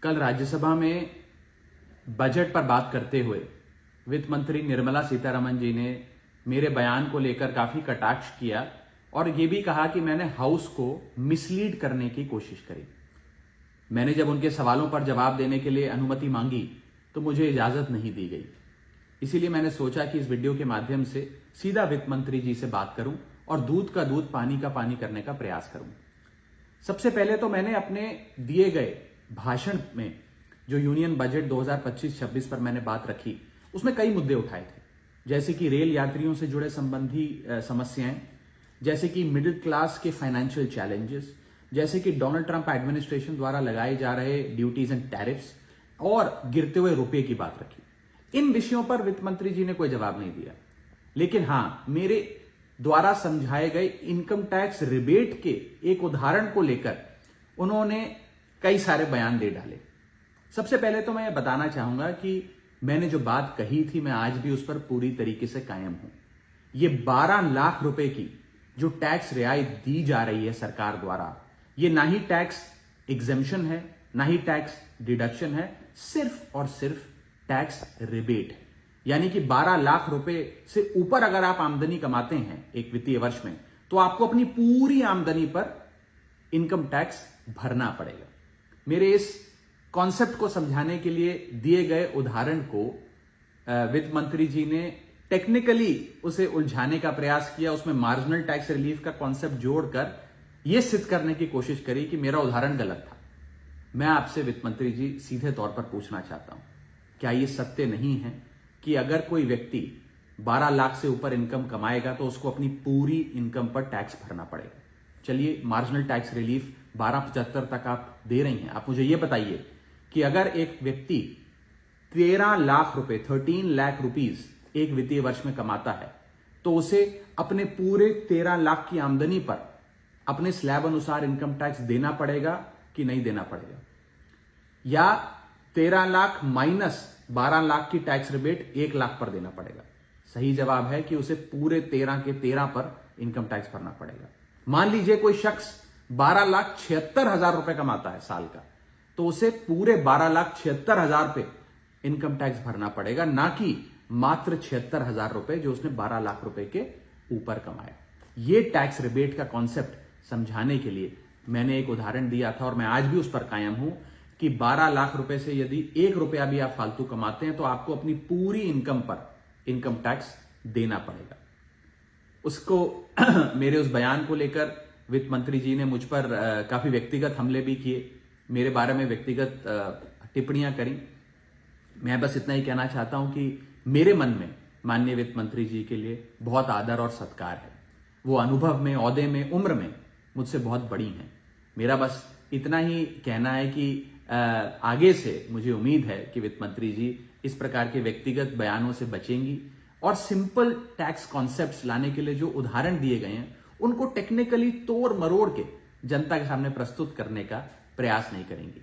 कल राज्यसभा में बजट पर बात करते हुए वित्त मंत्री निर्मला सीतारमण जी ने मेरे बयान को लेकर काफी कटाक्ष किया और ये भी कहा कि मैंने हाउस को मिसलीड करने की कोशिश करी। मैंने जब उनके सवालों पर जवाब देने के लिए अनुमति मांगी तो मुझे इजाजत नहीं दी गई। इसीलिए मैंने सोचा कि इस वीडियो के माध्यम से सीधा वित्त मंत्री जी से बात करूं और दूध का दूध पानी का पानी करने का प्रयास करूं। सबसे पहले तो मैंने अपने दिए गए भाषण में जो यूनियन बजट 2025-26 पर मैंने बात रखी उसमें कई मुद्दे उठाए थे, जैसे कि रेल यात्रियों से जुड़े संबंधी समस्याएं, जैसे कि मिडिल क्लास के फाइनेंशियल चैलेंजेस, जैसे कि डोनाल्ड ट्रंप एडमिनिस्ट्रेशन द्वारा लगाए जा रहे ड्यूटीज एंड टैरिफ्स और गिरते हुए रुपए की बात रखी। इन विषयों पर वित्त मंत्री जी ने कोई जवाब नहीं दिया, लेकिन हां, मेरे द्वारा समझाए गए इनकम टैक्स रिबेट के एक उदाहरण को लेकर उन्होंने कई सारे बयान दे डाले। सबसे पहले तो मैं ये बताना चाहूंगा कि मैंने जो बात कही थी मैं आज भी उस पर पूरी तरीके से कायम हूं। ये 12 लाख रुपए की जो टैक्स रियायत दी जा रही है सरकार द्वारा, ये ना ही टैक्स एग्जेम्पशन है, ना ही टैक्स डिडक्शन है, सिर्फ और सिर्फ टैक्स रिबेट है। यानी कि 12 लाख रुपए से ऊपर अगर आप आमदनी कमाते हैं एक वित्तीय वर्ष में, तो आपको अपनी पूरी आमदनी पर इनकम टैक्स भरना पड़ेगा। मेरे इस कॉन्सेप्ट को समझाने के लिए दिए गए उदाहरण को वित्त मंत्री जी ने टेक्निकली उसे उलझाने का प्रयास किया, उसमें मार्जिनल टैक्स रिलीफ का कॉन्सेप्ट जोड़कर यह सिद्ध करने की कोशिश करी कि मेरा उदाहरण गलत था। मैं आपसे वित्त मंत्री जी सीधे तौर पर पूछना चाहता हूं, क्या यह सत्य नहीं है कि अगर कोई व्यक्ति 12 लाख से ऊपर इनकम कमाएगा तो उसको अपनी पूरी इनकम पर टैक्स भरना पड़ेगा? चलिए, मार्जिनल टैक्स रिलीफ 1275 तक आप दे रही हैं। आप मुझे यह बताइए कि अगर एक व्यक्ति 13 लाख रुपए 13 लाख रुपीज एक वित्तीय वर्ष में कमाता है तो उसे अपने पूरे 13 लाख की आमदनी पर अपने स्लैब अनुसार इनकम टैक्स देना पड़ेगा कि नहीं देना पड़ेगा? या 13 लाख माइनस 12 लाख की टैक्स रिबेट 1 लाख पर देना पड़ेगा? सही जवाब है कि उसे पूरे 13 के 13 पर इनकम टैक्स भरना पड़ेगा। मान लीजिए कोई शख्स 12,76,000 रुपए कमाता है साल का, तो उसे पूरे 12,76,000 पे इनकम टैक्स भरना पड़ेगा, ना कि मात्र 76,000 रुपए जो उसने 12 लाख रुपए के ऊपर कमाया। यह टैक्स रिबेट का कॉन्सेप्ट समझाने के लिए मैंने एक उदाहरण दिया था और मैं आज भी उस पर कायम हूं कि 12 लाख रुपए से यदि 1 रुपया भी आप फालतू कमाते हैं तो आपको अपनी पूरी इनकम पर इनकम टैक्स देना पड़ेगा। उसको मेरे उस बयान को लेकर वित्त मंत्री जी ने मुझ पर काफी व्यक्तिगत हमले भी किए, मेरे बारे में व्यक्तिगत टिप्पणियां करी। मैं बस इतना ही कहना चाहता हूं कि मेरे मन में माननीय वित्त मंत्री जी के लिए बहुत आदर और सत्कार है। वो अनुभव में, ओहदे में, उम्र में मुझसे बहुत बड़ी हैं। मेरा बस इतना ही कहना है कि आगे से मुझे उम्मीद है कि वित्त मंत्री जी इस प्रकार के व्यक्तिगत बयानों से बचेंगी और सिंपल टैक्स कॉन्सेप्ट्स लाने के लिए जो उदाहरण दिए गए हैं उनको टेक्निकली तोड़ मरोड़ के जनता के सामने प्रस्तुत करने का प्रयास नहीं करेंगी।